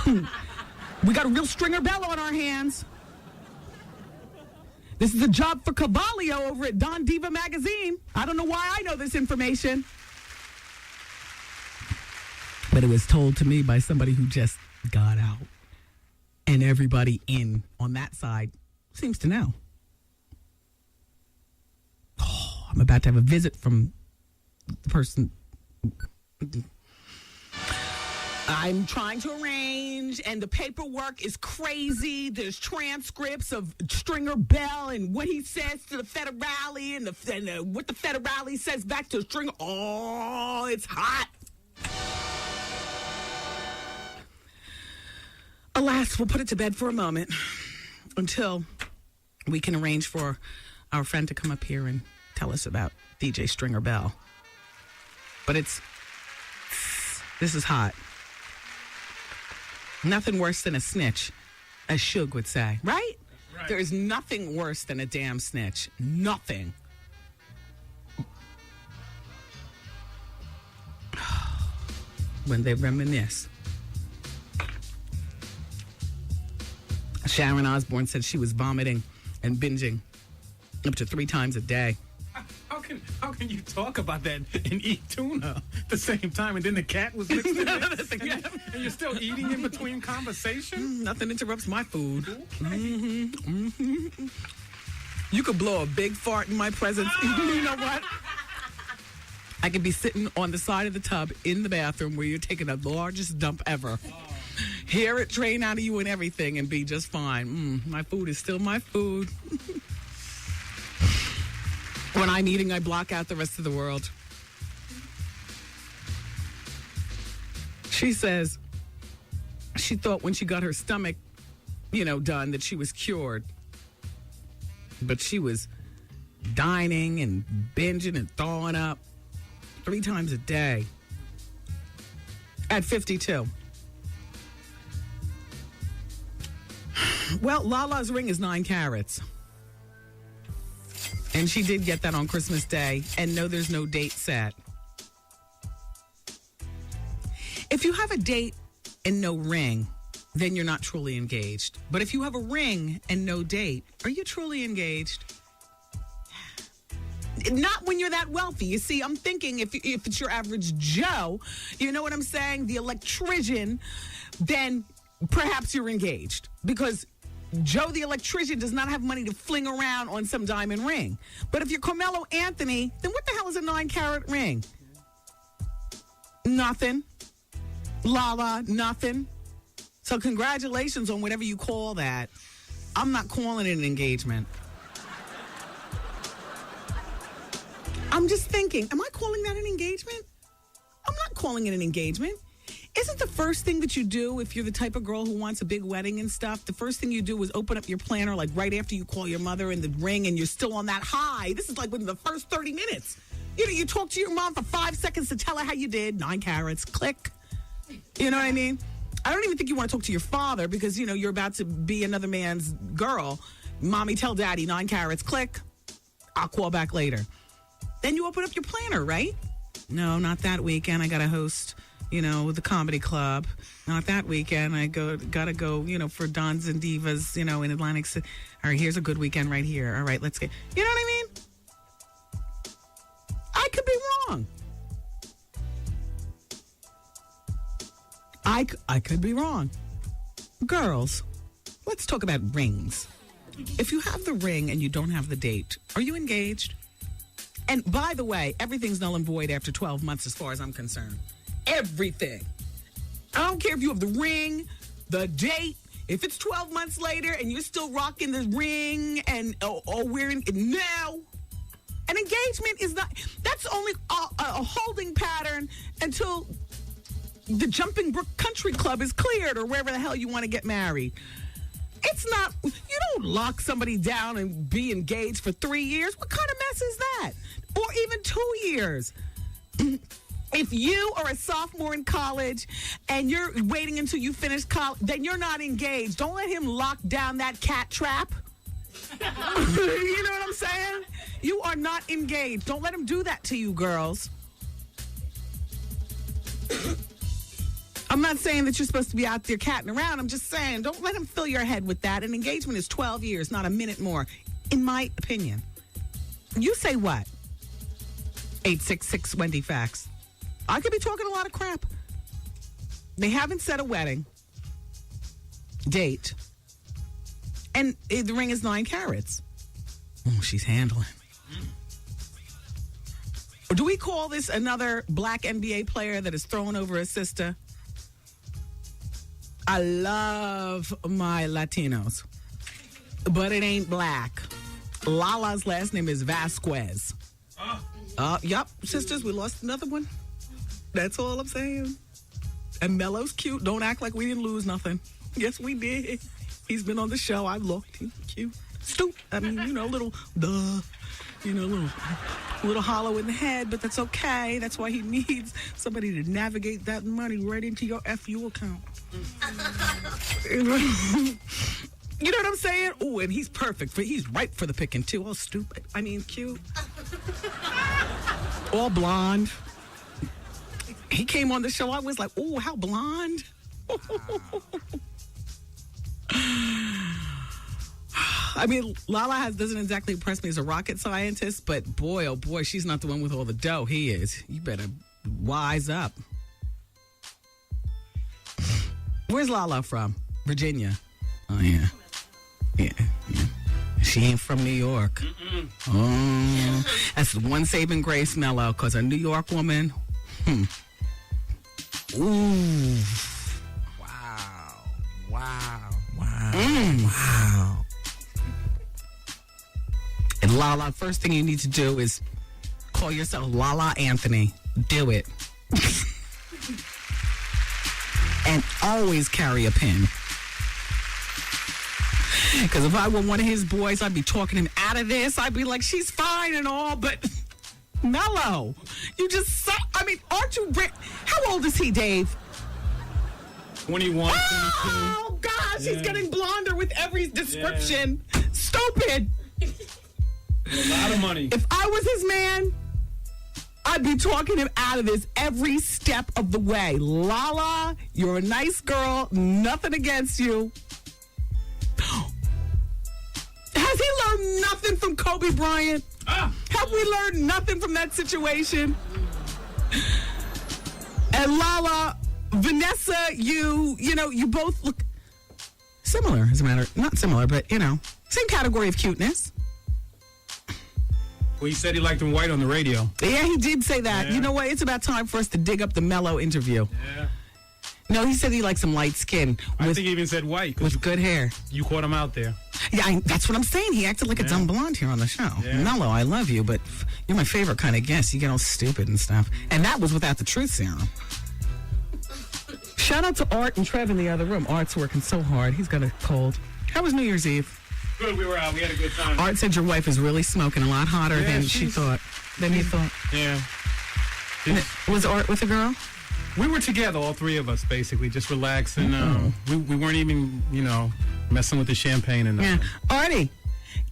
We got a real stringer bell on our hands. This is a job for Caballo over at Don Diva magazine. I don't know why I know this information. But it was told to me by somebody who just got out. And everybody in on that side seems to know. Oh, I'm about to have a visit from the person I'm trying to arrange, and the paperwork is crazy. There's transcripts of Stringer Bell and what he says to the federale and what the federale says back to Stringer. Oh, it's hot. Alas, we'll put it to bed for a moment until we can arrange for our friend to come up here and tell us about DJ Stringer Bell. But this is hot. Nothing worse than a snitch, as Suge would say, right? Right? There is nothing worse than a damn snitch. Nothing. When they reminisce. Sharon Osbourne said she was vomiting and binging up to 3 times a day. How can you talk about that and eat tuna at the same time, and then the cat was mixed in it, and you're still eating in between conversation? Nothing interrupts my food. Okay. You could blow a big fart in my presence. You know what? I could be sitting on the side of the tub in the bathroom where you're taking the largest dump ever. Hear it drain out of you and everything and be just fine. My food is still my food. When I'm eating, I block out the rest of the world. She says she thought when she got her stomach, done that she was cured. But she was dining and binging and throwing up 3 times a day at 52. Well, Lala's ring is 9 carats. And she did get that on Christmas Day. And no, there's no date set. If you have a date and no ring, then you're not truly engaged. But if you have a ring and no date, are you truly engaged? Not when you're that wealthy. You see, I'm thinking if it's your average Joe, you know what I'm saying? The electrician, then perhaps you're engaged. Because Joe the electrician does not have money to fling around on some diamond ring. But if you're Carmelo Anthony, then what the hell is a 9-carat ring? Nothing. Lala, nothing. So congratulations on whatever you call that. I'm not calling it an engagement. I'm just thinking, am I calling that an engagement? I'm not calling it an engagement. Isn't the first thing that you do if you're the type of girl who wants a big wedding and stuff, the first thing you do is open up your planner like right after you call your mother and the ring and you're still on that high. This is like within the first 30 minutes. You talk to your mom for 5 seconds to tell her how you did. 9 carats, click. You know what I mean? I don't even think you want to talk to your father because, you're about to be another man's girl. Mommy, tell daddy, 9 carats, click. I'll call back later. Then you open up your planner, right? No, not that weekend. I got to host the comedy club. Not that weekend. I gotta go, for Dons and Divas, in Atlantic City. All right, here's a good weekend right here. All right, let's get, you know what I mean? I could be wrong. I could be wrong. Girls, let's talk about rings. If you have the ring and you don't have the date, are you engaged? And by the way, everything's null and void after 12 months as far as I'm concerned. Everything. I don't care if you have the ring, the date. If it's 12 months later and you're still rocking the ring or wearing it now, an engagement is not, that's only a holding pattern until the Jumping Brook Country Club is cleared or wherever the hell you want to get married. It's not, you don't lock somebody down and be engaged for 3 years. What kind of mess is that? Or even 2 years. If you are a sophomore in college and you're waiting until you finish college, then you're not engaged. Don't let him lock down that cat trap. You know what I'm saying? You are not engaged. Don't let him do that to you, girls. I'm not saying that you're supposed to be out there catting around. I'm just saying, don't let him fill your head with that. An engagement is 12 years, not a minute more, in my opinion. You say what? 866 Wendy Facts. I could be talking a lot of crap. They haven't set a wedding date. And the ring is 9 carats. Oh, she's handling me. Or do we call this another black NBA player that is thrown over his sister? I love my Latinos, but it ain't black. Lala's last name is Vasquez. Yup, sisters, we lost another one. That's all I'm saying. And Mello's cute. Don't act like we didn't lose nothing. Yes, we did. He's been on the show. I looked. He's cute. I mean, little little hollow in the head, but that's okay. That's why he needs somebody to navigate that money right into your FU account. You know what I'm saying? Oh, and he's perfect. He's ripe for the picking, too. All stupid. I mean, cute. All blonde. He came on the show. I was like, oh, how blonde. I mean, Lala doesn't exactly impress me as a rocket scientist, but boy, oh boy, she's not the one with all the dough. He is. You better wise up. Where's Lala from? Virginia. Oh, yeah. Yeah. She ain't from New York. Oh, that's the one saving grace, Mello, because a New York woman. Ooh. Wow. Wow. And Lala, first thing you need to do is call yourself Lala Anthony. Do it. And always carry a pin. Because if I were one of his boys, I'd be talking him out of this. I'd be like, she's fine and all, but Mello, you just suck. I mean, aren't you... How old is he, Dave? 21, 22. Oh, gosh, he's getting blonder with every description. Yeah. Stupid. A lot of money. If I was his man, I'd be talking him out of this every step of the way. Lala, you're a nice girl. Nothing against you. Has he learned nothing from Kobe Bryant? Have we learned nothing from that situation? And Lala, Vanessa, you both look similar, as a matter. Not similar, but, same category of cuteness. Well, he said he liked him white on the radio. Yeah, he did say that. Yeah. You know what? It's about time for us to dig up the Mello interview. Yeah. No, he said he likes some light skin. I think he even said white. With good hair. You caught him out there. Yeah, that's what I'm saying. He acted like a dumb blonde here on the show. Yeah. Mello, I love you, but you're my favorite kind of guest. You get all stupid and stuff. And that was without the truth serum. Shout out to Art and Trev in the other room. Art's working so hard. He's got a cold. How was New Year's Eve? Good, we were out. We had a good time. Art said your wife is really smoking a lot hotter than she thought. Than you thought. Yeah. Was Art with a girl? We were together, all three of us, basically, just relaxing. We weren't even, messing with the champagne and nothing. Yeah. Artie,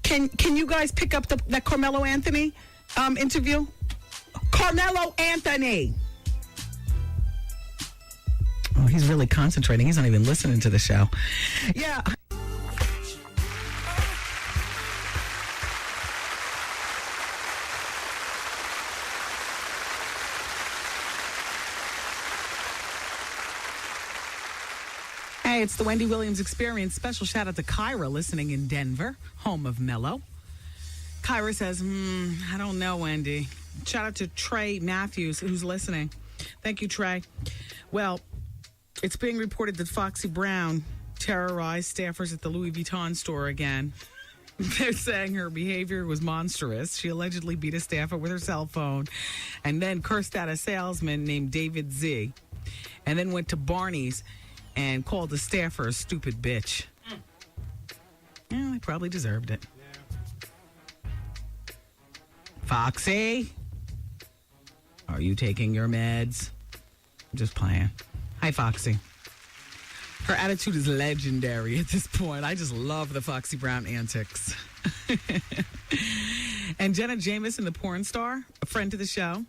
can you guys pick up that Carmelo Anthony interview? Carmelo Anthony. Oh, he's really concentrating. He's not even listening to the show. Yeah. Hey, it's the Wendy Williams Experience. Special shout out to Kyra listening in Denver, home of Mello. Kyra says, I don't know, Wendy. Shout out to Trey Matthews, who's listening. Thank you, Trey. Well, it's being reported that Foxy Brown terrorized staffers at the Louis Vuitton store again. They're saying her behavior was monstrous. She allegedly beat a staffer with her cell phone and then cursed out a salesman named David Z. And then went to Barney's and called the staffer a stupid bitch. Yeah, he probably deserved it. Yeah. Foxy, are you taking your meds? I'm just playing. Hi, Foxy. Her attitude is legendary at this point. I just love the Foxy Brown antics. And Jenna Jameson, the porn star, a friend to the show,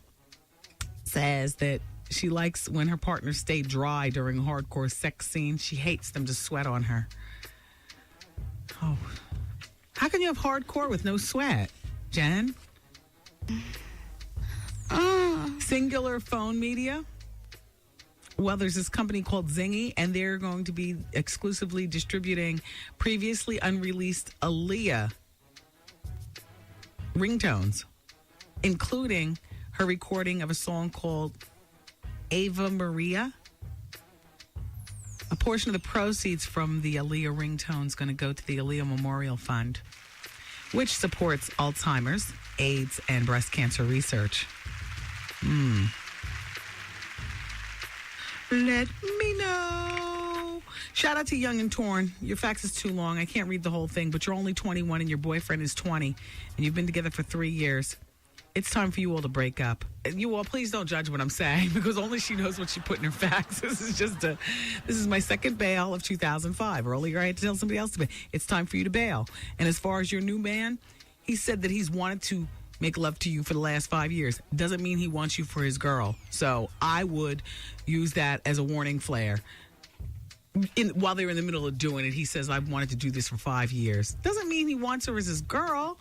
says that She likes when her partners stay dry during hardcore sex scenes. She hates them to sweat on her. Oh. How can you have hardcore with no sweat, Jen? Singular Phone Media. Well, there's this company called Zingy, and they're going to be exclusively distributing previously unreleased Aaliyah ringtones, including her recording of a song called Ava Maria. A portion of the proceeds from the Aaliyah ringtone is going to go to the Aaliyah Memorial Fund, which supports Alzheimer's, AIDS, and breast cancer research. Let me know. Shout out to Young and Torn. Your fax is too long. I can't read the whole thing, but you're only 21 and your boyfriend is 20, and you've been together for 3 years. It's time for you all to break up. You all, please don't judge what I'm saying, because only she knows what she put in her fax. This is my second bail of 2005. Earlier, I had to tell somebody else to bail. It's time for you to bail. And as far as your new man, he said that he's wanted to make love to you for the last 5 years. Doesn't mean he wants you for his girl. So I would use that as a warning flare. While they're in the middle of doing it, he says, I've wanted to do this for 5 years. Doesn't mean he wants her as his girl.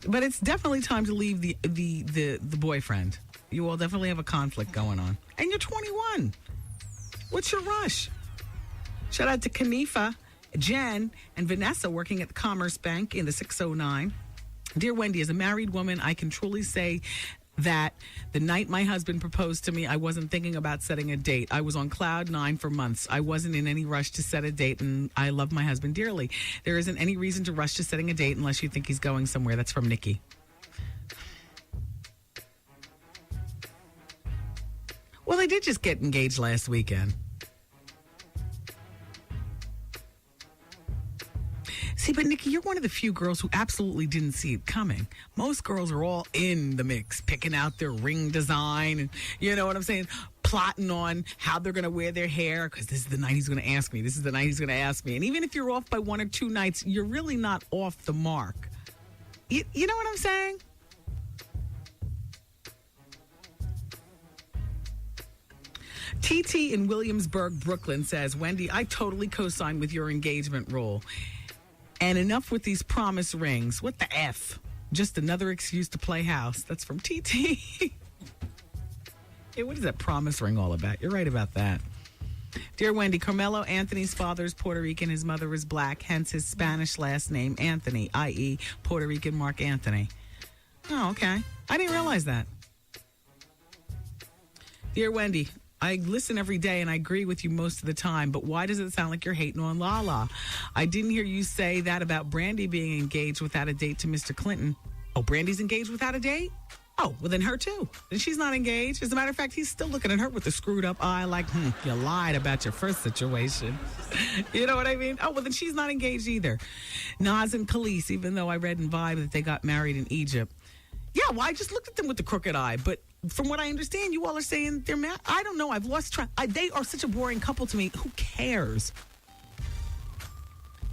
But it's definitely time to leave the boyfriend. You all definitely have a conflict going on. And you're 21. What's your rush? Shout out to Kanifa, Jen, and Vanessa working at the Commerce Bank in the 609. Dear Wendy, as a married woman, I can truly say that the night my husband proposed to me, I wasn't thinking about setting a date. I was on cloud 9 for months. I wasn't in any rush to set a date, and I love my husband dearly. There isn't any reason to rush to setting a date unless you think he's going somewhere. That's from Nikki. Well, they did just get engaged last weekend. See, but Nikki, you're one of the few girls who absolutely didn't see it coming. Most girls are all in the mix, picking out their ring design, and you know what I'm saying, plotting on how they're going to wear their hair, because this is the night he's going to ask me. This is the night he's going to ask me. And even if you're off by 1 or 2 nights, you're really not off the mark. You know what I'm saying? TT in Williamsburg, Brooklyn says, Wendy, I totally co-sign with your engagement rule. And enough with these promise rings. What the F? Just another excuse to play house. That's from TT. Hey, what is that promise ring all about? You're right about that. Dear Wendy, Carmelo Anthony's father is Puerto Rican. His mother is black, hence his Spanish last name, Anthony, i.e. Puerto Rican Mark Anthony. Oh, okay. I didn't realize that. Dear Wendy, I listen every day and I agree with you most of the time, but why does it sound like you're hating on Lala? I didn't hear you say that about Brandy being engaged without a date to Mr. Clinton. Oh, Brandy's engaged without a date? Oh, well then her too. And she's not engaged. As a matter of fact, he's still looking at her with a screwed up eye like, you lied about your first situation. You know what I mean? Oh, well then she's not engaged either. Nas and Khalees, even though I read in Vibe that they got married in Egypt. Yeah, well, I just looked at them with the crooked eye, but from what I understand, you all are saying they're mad. I don't know. I've lost track. They are such a boring couple to me. Who cares?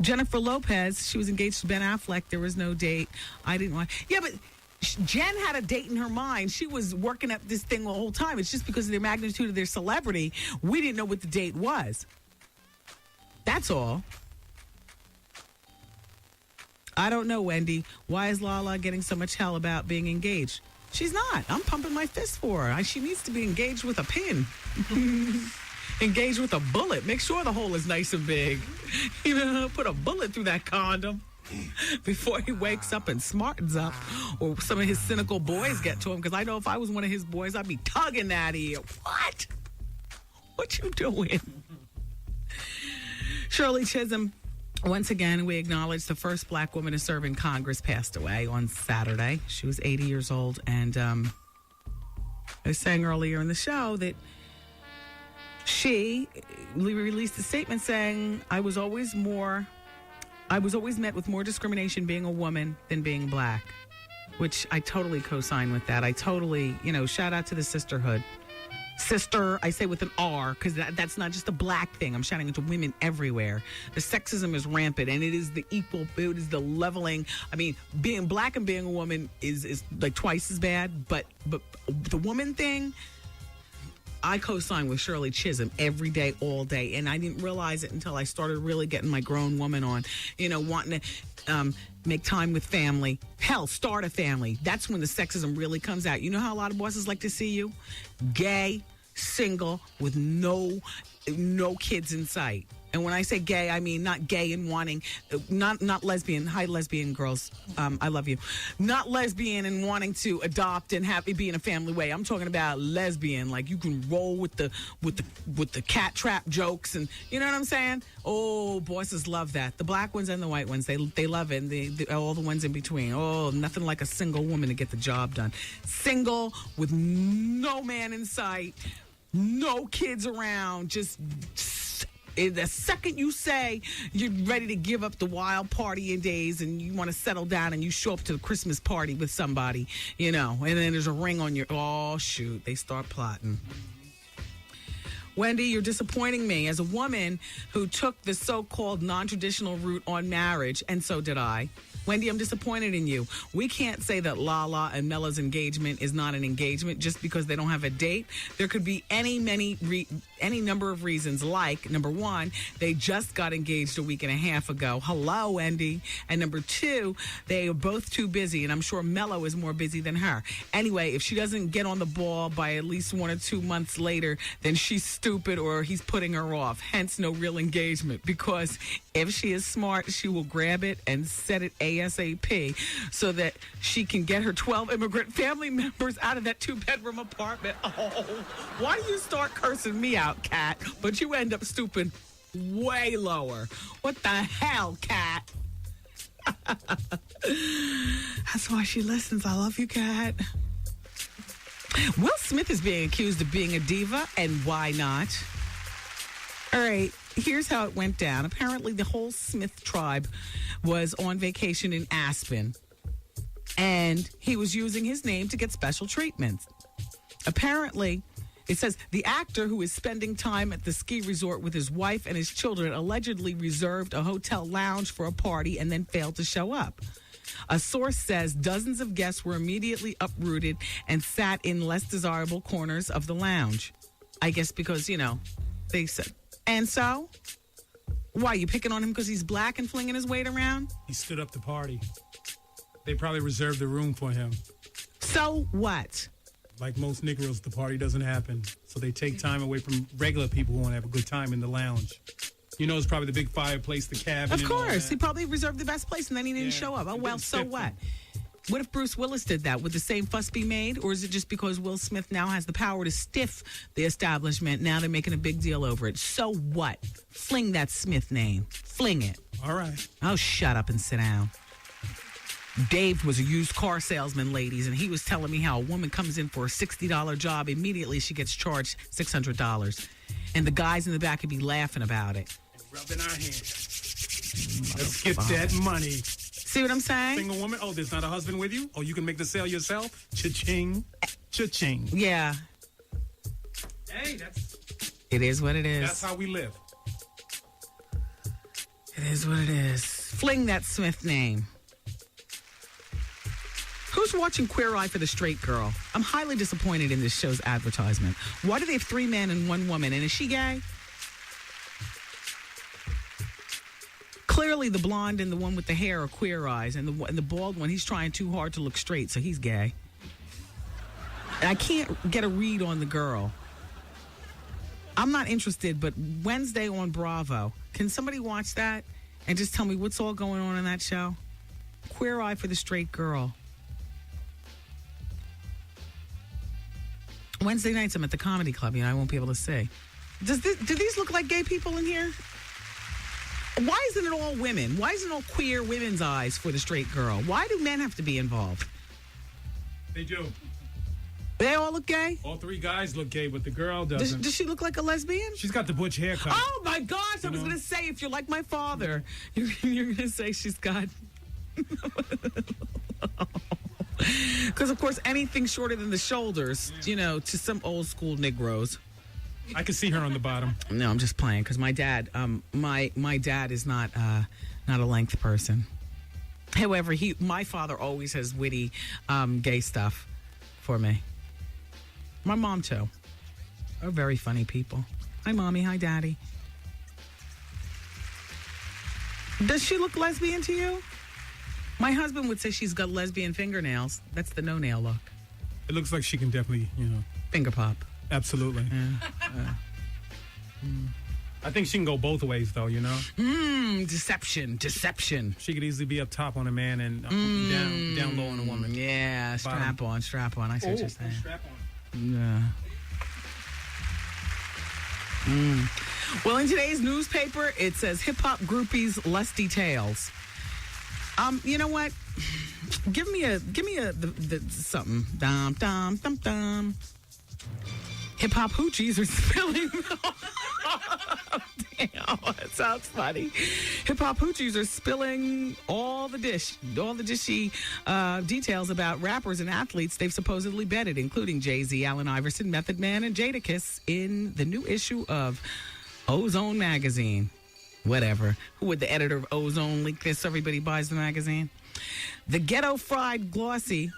Jennifer Lopez, she was engaged to Ben Affleck. There was no date. I didn't want. Yeah, but Jen had a date in her mind. She was working up this thing the whole time. It's just because of their magnitude of their celebrity, we didn't know what the date was. That's all. I don't know, Wendy. Why is Lala getting so much hell about being engaged? She's not. I'm pumping my fist for her. She needs to be engaged with a pin. Engaged with a bullet. Make sure the hole is nice and big. You know, put a bullet through that condom before he wakes up and smartens up, or some of his cynical boys get to him, because I know if I was one of his boys, I'd be tugging that ear. What you doing? Shirley Chisholm, once again, we acknowledge the first black woman to serve in Congress passed away on Saturday. She was 80 years old, and I was saying earlier in the show that she released a statement saying, I was always met with more discrimination being a woman than being black, which I totally co-sign with that. I totally, shout out to the sisterhood. sister, I say with an R, because that's not just a black thing. I'm shouting it to women everywhere. The sexism is rampant, and it is the leveling. I mean, being black and being a woman is like twice as bad, but the woman thing, I co-sign with Shirley Chisholm every day, all day, and I didn't realize it until I started really getting my grown woman on, wanting to make time with family. Hell, start a family. That's when the sexism really comes out. You know how a lot of bosses like to see you? Gay, single, with no kids in sight. And when I say gay, I mean not gay and wanting, not lesbian. Hi, lesbian girls. I love you. Not lesbian and wanting to adopt and be in a family way. I'm talking about lesbian, like you can roll with the cat trap jokes, and you know what I'm saying. Oh, bosses love that. The black ones and the white ones, they love it. And all the ones in between. Oh, nothing like a single woman to get the job done. Single with no man in sight, no kids around, just. The second you say you're ready to give up the wild partying days and you want to settle down and you show up to the Christmas party with somebody, and then there's a ring on oh, shoot, they start plotting. Wendy, you're disappointing me as a woman who took the so-called non-traditional route on marriage, and so did I. Wendy, I'm disappointed in you. We can't say that Lala and Mella's engagement is not an engagement just because they don't have a date. There could be any number of reasons, like, number one, they just got engaged a week and a half ago. Hello, Wendy. And number two, they are both too busy, and I'm sure Mella is more busy than her. Anyway, if she doesn't get on the ball by at least 1 or 2 months later, then she's stupid or he's putting her off. Hence, no real engagement. Because if she is smart, she will grab it and set it ASAP so that she can get her 12 immigrant family members out of that 2-bedroom apartment. Oh, why do you start cursing me out, Kat? But you end up stooping way lower. What the hell, Kat? That's why she listens. I love you, Kat. Will Smith is being accused of being a diva, and why not? All right, here's how it went down. Apparently, the whole Smith tribe was on vacation in Aspen, and he was using his name to get special treatments. Apparently, it says the actor, who is spending time at the ski resort with his wife and his children, allegedly reserved a hotel lounge for a party and then failed to show up. A source says dozens of guests were immediately uprooted and sat in less desirable corners of the lounge. I guess because, they said. And so, why, you picking on him because he's black and flinging his weight around? He stood up to party. They probably reserved the room for him. So what? Like most Negroes, the party doesn't happen. So they take time away from regular people who want to have a good time in the lounge. It's probably the big fireplace, the cabin. Of course. He probably reserved the best place and then he didn't show up. Oh, well, so what? What if Bruce Willis did that? Would the same fuss be made? Or is it just because Will Smith now has the power to stiff the establishment? Now they're making a big deal over it. So what? Fling that Smith name. Fling it. All right. Oh, shut up and sit down. Dave was a used car salesman, ladies, and he was telling me how a woman comes in for a $60 job. Immediately, she gets charged $600. And the guys in the back could be laughing about it. Rubbing our hands. Let's get that money. See what I'm saying? Single woman. Oh, there's not a husband with you? Oh, you can make the sale yourself? Cha-ching. Cha-ching. Yeah. Hey, it is what it is. That's how we live. It is what it is. Fling that Smith name. Who's watching Queer Eye for the Straight Girl? I'm highly disappointed in this show's advertisement. Why do they have 3 men and 1 woman? And is she gay? Clearly, the blonde and the one with the hair are Queer Eyes, and the bald one, he's trying too hard to look straight, so he's gay. I can't get a read on the girl. I'm not interested, but Wednesday on Bravo, can somebody watch that and just tell me what's all going on in that show? Queer Eye for the Straight Girl. Wednesday nights, I'm at the comedy club. I won't be able to see. Do these look like gay people in here? Why isn't it all women? Why isn't it all queer women's eyes for the straight girl? Why do men have to be involved? They do. They all look gay? All 3 guys look gay, but the girl doesn't. Does she look like a lesbian? She's got the butch haircut. Oh, my gosh. I was going to say, if you're like my father, you're going to say she's got... Because, of course, anything shorter than the shoulders, to some old school Negroes. I can see her on the bottom. No, I'm just playing because my dad, my dad is not a length person. However, my father always has witty, gay stuff for me. My mom too. Are very funny people. Hi, mommy. Hi, daddy. Does she look lesbian to you? My husband would say she's got lesbian fingernails. That's the no-nail look. It looks like she can definitely, Finger pop. Absolutely. Yeah. I think she can go both ways, though, Deception. She could easily be up top on a man and down low on a woman. Yeah, strap on. I see what you're saying. Strap on. Yeah. Well, in today's newspaper, it says hip-hop groupies lusty tales. You know what? Give me the something. Dum dum dum dum. Hip-hop hoochies are spilling. Damn, that sounds funny. Hip-hop hoochies are spilling all the dishy details about rappers and athletes they've supposedly bedded, including Jay-Z, Allen Iverson, Method Man, and Jadakiss in the new issue of Ozone magazine. Whatever. Who would the editor of Ozone leak this so everybody buys the magazine? The Ghetto Fried Glossy.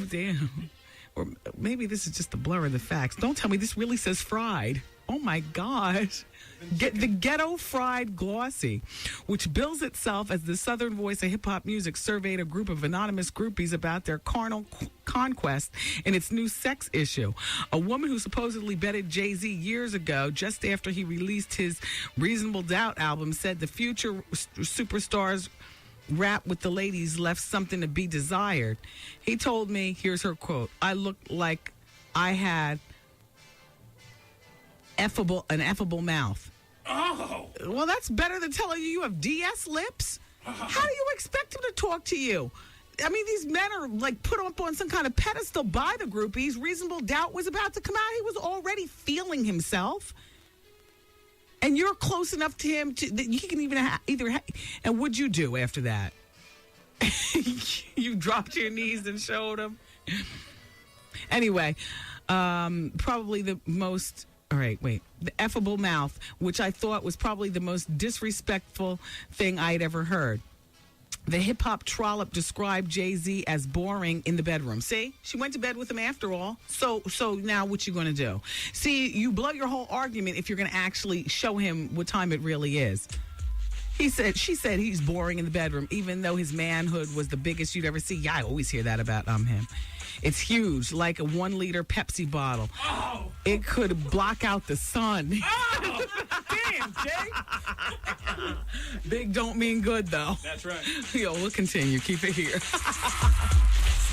Damn. Or maybe this is just a blur of the facts. Don't tell me this really says fried. Oh, my gosh. The Ghetto Fried Glossy, which bills itself as the southern voice of hip-hop music, surveyed a group of anonymous groupies about their carnal conquest in its new sex issue. A woman who supposedly bedded Jay-Z years ago, just after he released his Reasonable Doubt album, said the future superstars rap with the ladies left something to be desired. He told me, here's her quote, "I looked like I had an effable mouth." Oh! Well, that's better than telling you have DS lips. How do you expect him to talk to you? I mean, these men are like put up on some kind of pedestal by the groupies. Reasonable Doubt was about to come out. He was already feeling himself. And you're close enough to him that he can even and what'd you do after that? You dropped your knees and showed him. Anyway, probably the most... All right, wait. The effable mouth, which I thought was probably the most disrespectful thing I'd ever heard. The hip-hop trollop described Jay-Z as boring in the bedroom. See? She went to bed with him after all. So now what you going to do? See, you blow your whole argument if you're going to actually show him what time it really is. She said he's boring in the bedroom, even though his manhood was the biggest you'd ever see. Yeah, I always hear that about him. It's huge, like a 1-liter Pepsi bottle. Oh. It could block out the sun. Oh, damn, Jay. Big don't mean good, though. That's right. Yo, we'll continue. Keep it here.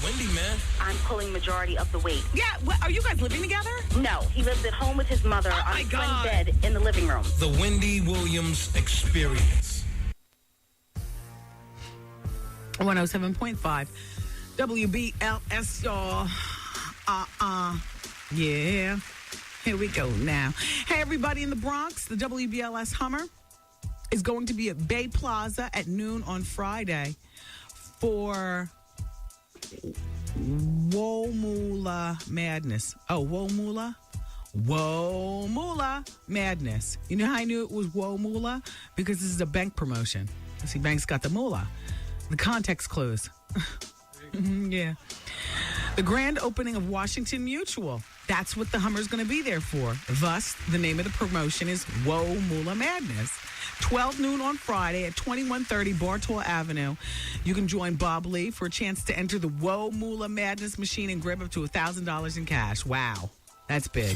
Wendy, man. I'm pulling majority of the weight. Yeah, what, are you guys living together? No, he lives at home with his mother on a twin bed in the living room. The Wendy Williams Experience. 107.5 WBLS, y'all. Yeah. Here we go now. Hey, everybody in the Bronx, the WBLS Hummer is going to be at Bay Plaza at noon on Friday for Womula Madness. Oh, Womula? Womula Madness. You know how I knew it was Womula? Because this is a bank promotion. See, banks got the moolah. The context clues. Yeah. The grand opening of Washington Mutual. That's what the Hummer's going to be there for. Thus, the name of the promotion is Whoa Moolah Madness. 12 noon on Friday at 2130 Bartow Avenue. You can join Bob Lee for a chance to enter the Whoa Moolah Madness machine and grab up to $1,000 in cash. Wow. That's big.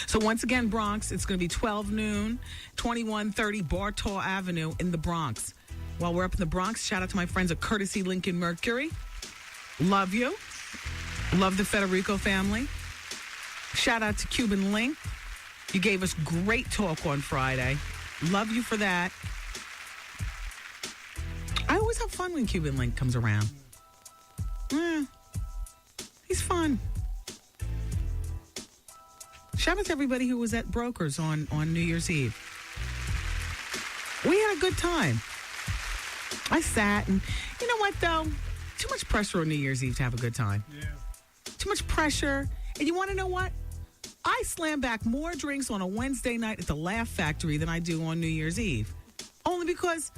So once again, Bronx, it's going to be 12 noon, 2130 Bartow Avenue in the Bronx. While we're up in the Bronx, shout out to my friends at Courtesy Lincoln Mercury. Love you. Love the Federico family. Shout out to Cuban Link. You gave us great talk on Friday. Love you for that. I always have fun when Cuban Link comes around. He's fun. Shout out to everybody who was at Brokers on New Year's Eve. We had a good time. I sat and, you know what, though? too much pressure on New Year's Eve to have a good time. Yeah. Too much pressure. And you want to know what? I slam back more drinks on a Wednesday night at the Laugh Factory than I do on New Year's Eve. Only because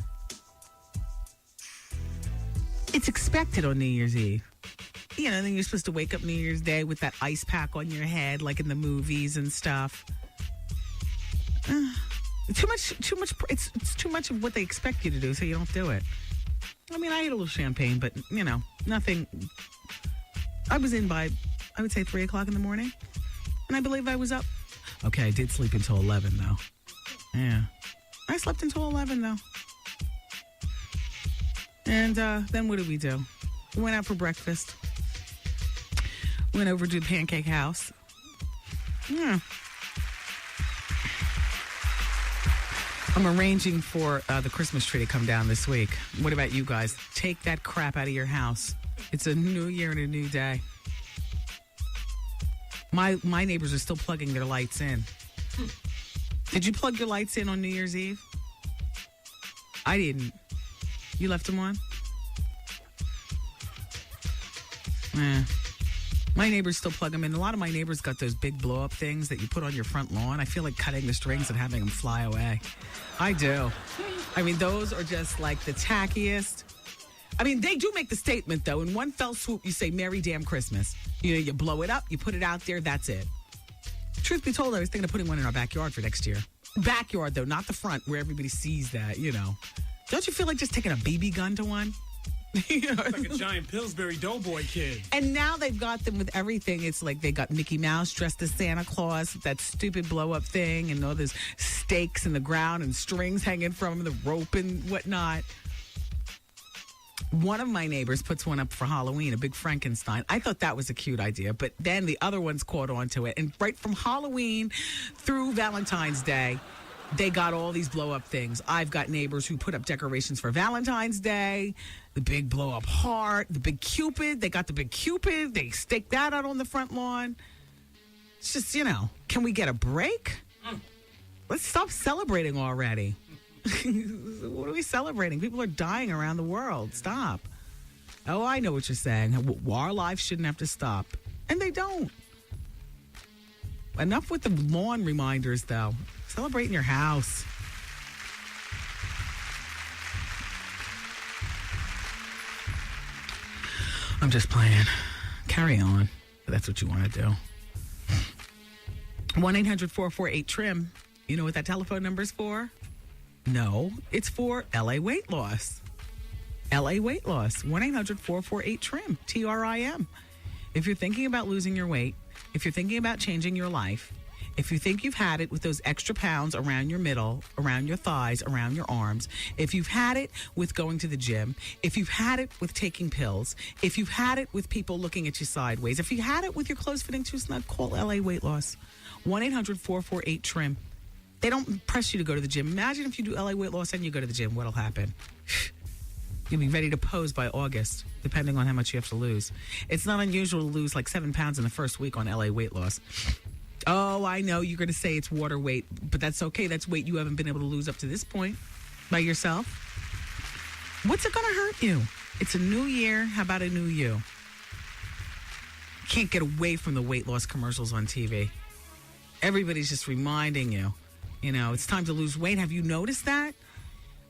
it's expected on New Year's Eve. You know, then you're supposed to wake up New Year's Day with that ice pack on your head, like in the movies and stuff. Too much. It's too much of what they expect you to do, so you don't do it. I mean, I ate a little champagne, but, you know, nothing. I was in by, I would say, 3 o'clock in the morning. And I believe I was up. Okay, I did sleep until 11, though. Yeah. I slept until 11, though. And then what did we do? We went out for breakfast. Went over to the Pancake House. Yeah. I'm arranging for the Christmas tree to come down this week. What about you guys? Take that crap out of your house. It's a new year and a new day. My neighbors are still plugging their lights in. Did you plug your lights in on New Year's Eve? I didn't. You left them on? My neighbors still plug them in. A lot of my neighbors got those big blow-up things that you put on your front lawn. I feel like cutting the strings and having them fly away. I do. I mean, those are just like the tackiest. I mean, they do make the statement, though. In one fell swoop, you say, Merry damn Christmas. You know, you blow it up, you put it out there, that's it. Truth be told, I was thinking of putting one in our backyard for next year. Backyard, though, not the front where everybody sees that, you know. Don't you feel like just taking a BB gun to one? You know? Like a giant Pillsbury Doughboy kid. And now they've got them with everything. It's like they got Mickey Mouse dressed as Santa Claus, that stupid blow-up thing, and all those stakes in the ground and strings hanging from the rope and whatnot. One of my neighbors puts one up for Halloween, a big Frankenstein. I thought that was a cute idea, but then the other ones caught on to it. And right from Halloween through Valentine's Day, they got all these blow-up things. I've got neighbors who put up decorations for Valentine's Day, the big blow-up heart, the big Cupid. They got the big Cupid. They staked that out on the front lawn. It's just, you know, can we get a break? Let's stop celebrating already. What are we celebrating? People are dying around the world. Stop. Oh, I know what you're saying. Our lives shouldn't have to stop. And they don't. Enough with the lawn reminders, though. Celebrate in your house. I'm just playing. Carry on. But that's what you want to do. 1-800-448-TRIM. You know what that telephone number is for? No, it's for LA weight loss. LA weight loss. 1-800-448-TRIM. TRIM. If you're thinking about losing your weight, if you're thinking about changing your life, if you think you've had it with those extra pounds around your middle, around your thighs, around your arms, if you've had it with going to the gym, if you've had it with taking pills, if you've had it with people looking at you sideways, if you had it with your clothes fitting too snug, call LA Weight Loss. 1-800-448-TRIM. They don't press you to go to the gym. Imagine if you do LA Weight Loss and you go to the gym, what'll happen? You'll be ready to pose by August, depending on how much you have to lose. It's not unusual to lose like 7 pounds in the first week on LA Weight Loss. Oh, I know you're going to say it's water weight, but that's okay. That's weight you haven't been able to lose up to this point by yourself. What's it going to hurt you? It's a new year. How about a new you? Can't get away from the weight loss commercials on TV. Everybody's just reminding you, you know, it's time to lose weight. Have you noticed that?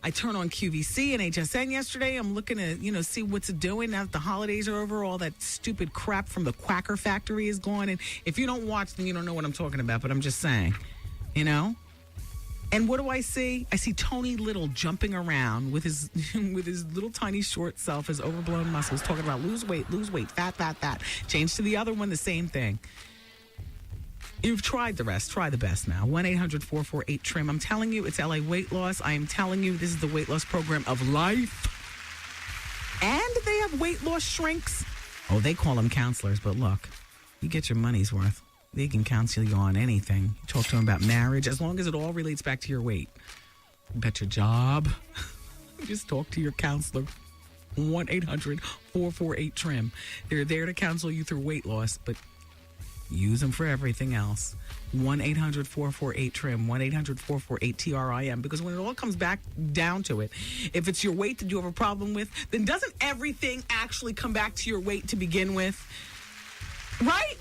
I turned on QVC and HSN yesterday. I'm looking to, you know, see what's it doing now that the holidays are over. All that stupid crap from the Quacker Factory is gone. And if you don't watch, then you don't know what I'm talking about. But I'm just saying, you know. And what do I see? I see Tony Little jumping around with his with his little tiny short self, his overblown muscles, talking about lose weight, fat, fat, fat. Change to the other one, the same thing. You've tried the rest. Try the best now. 1-800-448-TRIM. I'm telling you, it's LA Weight Loss. I am telling you, this is the weight loss program of life. And they have weight loss shrinks. Oh, they call them counselors, but look, you get your money's worth. They can counsel you on anything. You talk to them about marriage, as long as it all relates back to your weight. About your job. Just talk to your counselor. 1-800-448-TRIM. They're there to counsel you through weight loss, but use them for everything else. 1-800-448-TRIM, 1-800-448-TRIM. Because when it all comes back down to it, if it's your weight that you have a problem with, then doesn't everything actually come back to your weight to begin with? Right?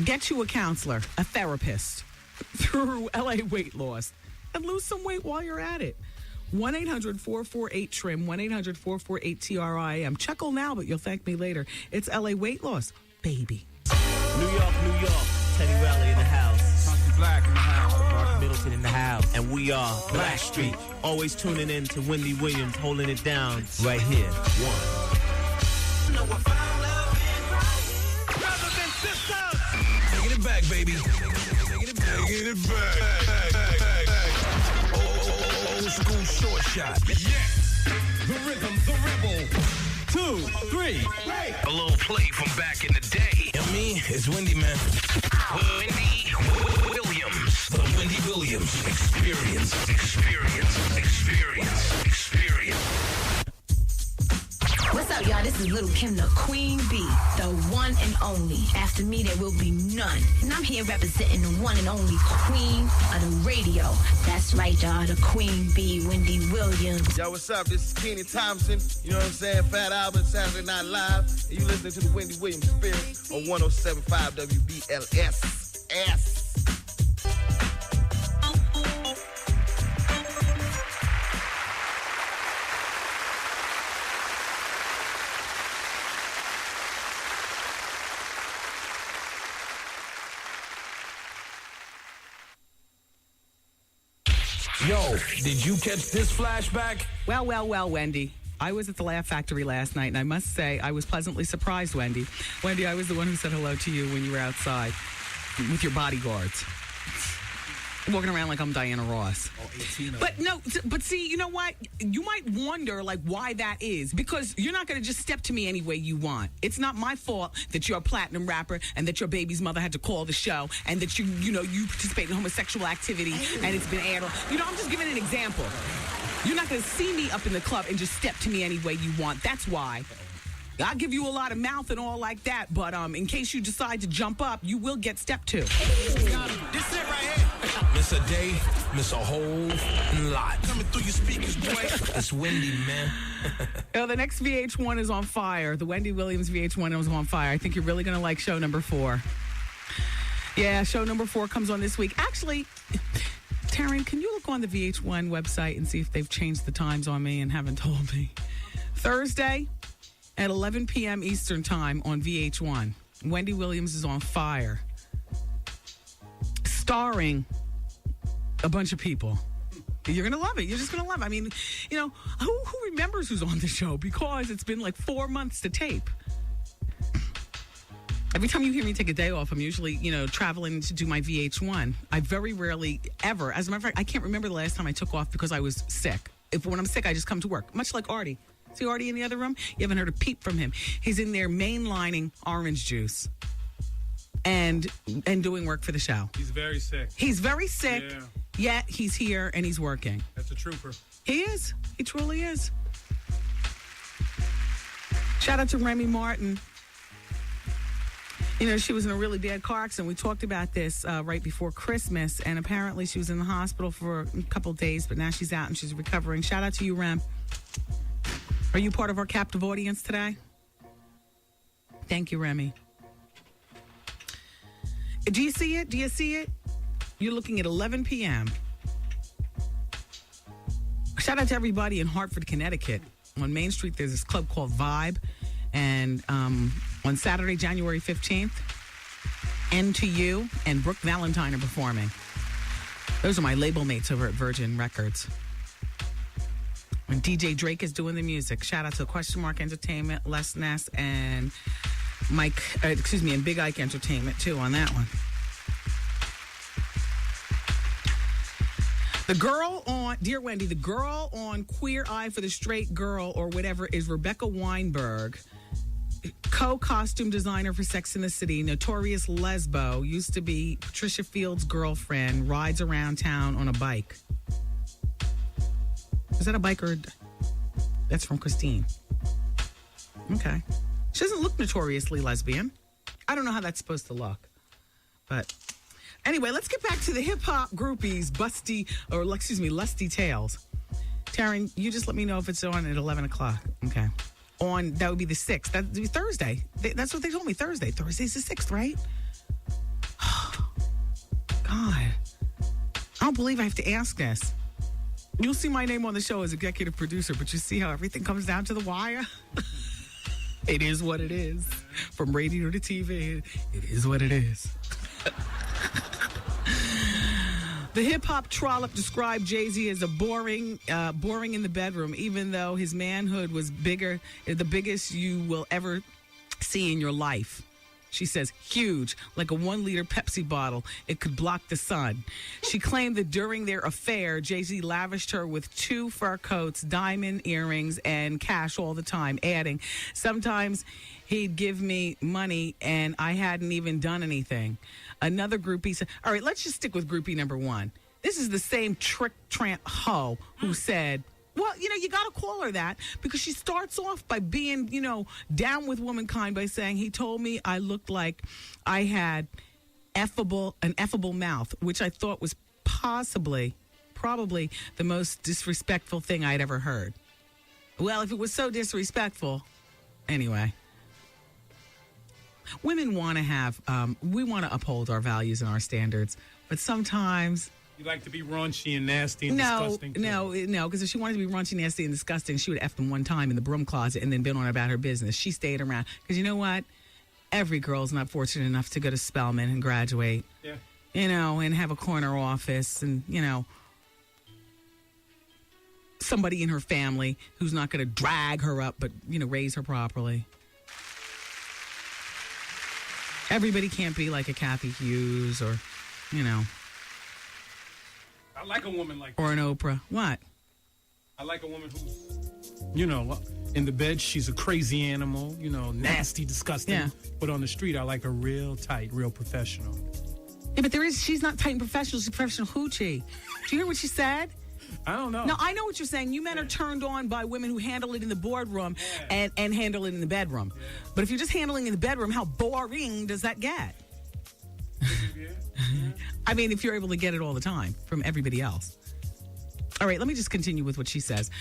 Get you a counselor, a therapist, through LA Weight Loss, and lose some weight while you're at it. 1-800-448-TRIM, 1-800-448-TRIM. Chuckle now, but you'll thank me later. It's LA Weight Loss, baby. New York, Teddy Riley in the house. Funky Black in the house. Mark Middleton in the house. And we are Blackstreet. Always tuning in to Wendy Williams, holding it down right here. Brothers and sisters. Taking it back, baby. Taking it back. Old school short shot. Yes. The rhythm, the rebel. 2, 3. A little play from back in the day. And me, it's Wendy, man. Wendy Williams. The Wendy Williams Experience. What's up, y'all? This is Little Kim, the Queen Bee, the one and only. After me, there will be none. And I'm here representing the one and only queen of the radio. That's right, y'all, the Queen Bee, Wendy Williams. Yo, what's up? This is Kenny Thompson. You know what I'm saying? Fat Albert, Saturday Night Live. And you listening to the Wendy Williams Experience on 107.5 WBLS. Yo, did you catch this flashback? Well, Wendy. I was at the Laugh Factory last night, and I must say I was pleasantly surprised, Wendy. Wendy, I was the one who said hello to you when you were outside with your bodyguards. Walking around like I'm Diana Ross. But see, you know what? You might wonder, like, why that is. Because you're not going to just step to me any way you want. It's not my fault that you're a platinum rapper and that your baby's mother had to call the show and that you participate in homosexual activity and it's been aired. I'm just giving an example. You're not going to see me up in the club and just step to me any way you want. That's why. I'll give you a lot of mouth and all like that, but in case you decide to jump up, you will get stepped to. This it right here. Miss a day, miss a whole lot. Coming through your speakers, boy. It's Wendy, man. The next VH1 is on fire. The Wendy Williams VH1 is on fire. I think you're really going to like show number 4. Yeah, show number 4 comes on this week. Actually, Taryn, can you look on the VH1 website and see if they've changed the times on me and haven't told me? Thursday at 11 p.m. Eastern Time on VH1. Wendy Williams is on fire. Starring a bunch of people. You're going to love it. You're just going to love it. I mean, who remembers who's on the show? Because it's been like 4 months to tape. Every time you hear me take a day off, I'm usually, traveling to do my VH1. I very rarely ever, as a matter of fact, I can't remember the last time I took off because I was sick. When I'm sick, I just come to work. Much like Artie. See Artie in the other room? You haven't heard a peep from him. He's in there mainlining orange juice and doing work for the show. He's very sick. He's very sick, Yeah. yet he's here and he's working. That's a trooper. He is. He truly is. Shout out to Remy Martin. She was in a really bad car accident. We talked about this right before Christmas, and apparently she was in the hospital for a couple of days, but now she's out and she's recovering. Shout out to you, Rem. Are you part of our captive audience today? Thank you, Remy. Do you see it? You're looking at 11 p.m. Shout out to everybody in Hartford, Connecticut. On Main Street, there's this club called Vibe. And on Saturday, January 15th, NTU and Brooke Valentine are performing. Those are my label mates over at Virgin Records. And DJ Drake is doing the music. Shout out to Question Mark Entertainment, Les Ness, and and Big Ike Entertainment, too, on that one. Dear Wendy, the girl on Queer Eye for the Straight Girl or whatever is Rebecca Weinberg, co-costume designer for Sex and the City, notorious lesbo, used to be Patricia Field's girlfriend, rides around town on a bike. Is that a bike or... That's from Christine. Okay. She doesn't look notoriously lesbian. I don't know how that's supposed to look. But anyway, let's get back to the hip-hop groupies, lusty tales. Taryn, you just let me know if it's on at 11 o'clock. Okay. That would be the 6th. That would be Thursday. That's what they told me, Thursday. Thursday's the 6th, right? God. I don't believe I have to ask this. You'll see my name on the show as executive producer, but you see how everything comes down to the wire? It is what it is. From radio to TV, it is what it is. The hip-hop trollop described Jay-Z as a boring in the bedroom, even though his manhood was the biggest you will ever see in your life. She says, huge, like a 1-liter Pepsi bottle. It could block the sun. She claimed that during their affair, Jay-Z lavished her with 2 fur coats, diamond earrings, and cash all the time, adding, sometimes he'd give me money and I hadn't even done anything. Another groupie said, all right, let's just stick with groupie number 1. This is the same trick tramp hoe who said, well, you got to call her that because she starts off by being, down with womankind by saying he told me I looked like I had an effable mouth, which I thought was probably the most disrespectful thing I'd ever heard. Well, if it was so disrespectful, anyway. Women want to have, we want to uphold our values and our standards, but sometimes... You like to be raunchy and nasty and disgusting? No, because if she wanted to be raunchy, nasty, and disgusting, she would have effed them one time in the broom closet and then been on about her business. She stayed around. Because you know what? Every girl's not fortunate enough to go to Spelman and graduate. Yeah. And have a corner office and, somebody in her family who's not going to drag her up but, raise her properly. Everybody can't be like a Kathy Hughes or, I like a woman like that. Or an Oprah. What? I like a woman who's, in the bed, she's a crazy animal, nasty, disgusting. Yeah. But on the street, I like her real tight, real professional. Yeah, but she's not tight and professional. She's professional hoochie. Do you hear what she said? I don't know. No, I know what you're saying. You men are turned on by women who handle it in the boardroom and handle it in the bedroom. Yeah. But if you're just handling it in the bedroom, how boring does that get? Yeah. I mean, if you're able to get it all the time from everybody else. All right, let me just continue with what she says.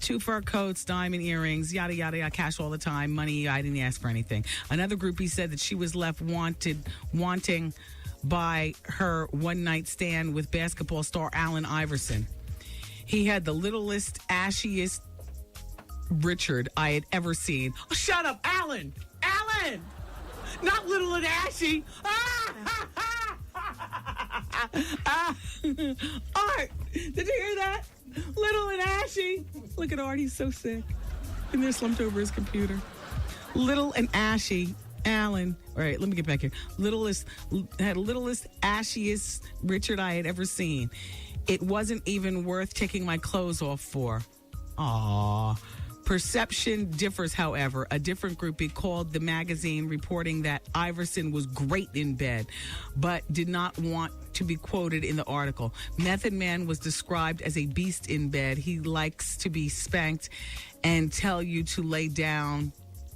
2 fur coats, diamond earrings, yada, yada, yada, cash all the time, money, I didn't ask for anything. Another groupie said that she was left wanting by her one-night stand with basketball star Allen Iverson. He had the littlest, ashiest Richard I had ever seen. Oh, shut up, Allen! Allen! Not little and ashy. Art, did you hear that? Little and ashy. Look at Art, he's so sick. And they're slumped over his computer. Little and ashy. Allen. All right, let me get back here. Littlest, ashiest Richard I had ever seen. It wasn't even worth taking my clothes off for. Aww. Perception differs, however. A different groupie called the magazine reporting that Iverson was great in bed, but did not want to be quoted in the article. Method Man was described as a beast in bed. He likes to be spanked and tell you to lay down,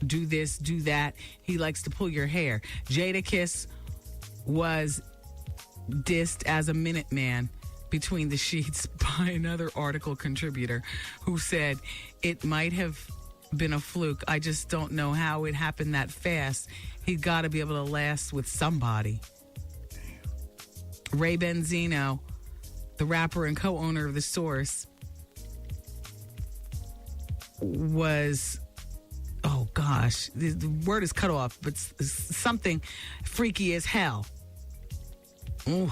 do this, do that. He likes to pull your hair. Jadakiss was dissed as a Minuteman between the sheets by another article contributor who said it might have been a fluke. I just don't know how it happened that fast. He'd got to be able to last with somebody. Ray Benzino, the rapper and co-owner of The Source, was, oh gosh, the word is cut off, but something freaky as hell. Ooh.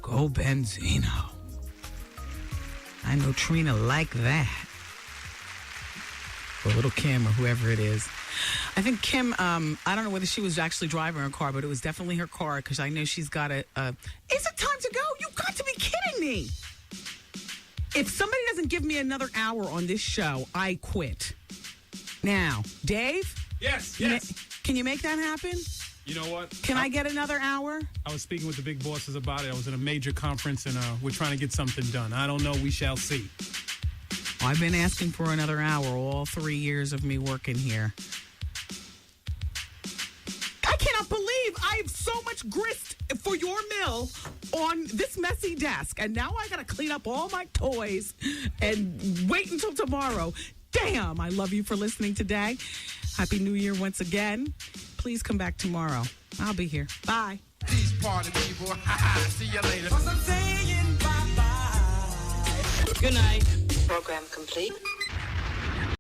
Go Benzino. I know Trina like that. Or little Kim or whoever it is. I think Kim, I don't know whether she was actually driving her car, but it was definitely her car because I know she's got is it time to go? You've got to be kidding me. If somebody doesn't give me another hour on this show, I quit. Now, Dave? Yes. Can you make that happen? You know what? Can I get another hour? I was speaking with the big bosses about it. I was at a major conference, and we're trying to get something done. I don't know. We shall see. I've been asking for another hour all 3 years of me working here. so much grist for your mill on this messy desk. And now I got to clean up all my toys and wait until tomorrow. Damn, I love you for listening today. Happy New Year once again. Please come back tomorrow. I'll be here. Bye. These party people. See you later. Good night. Program complete.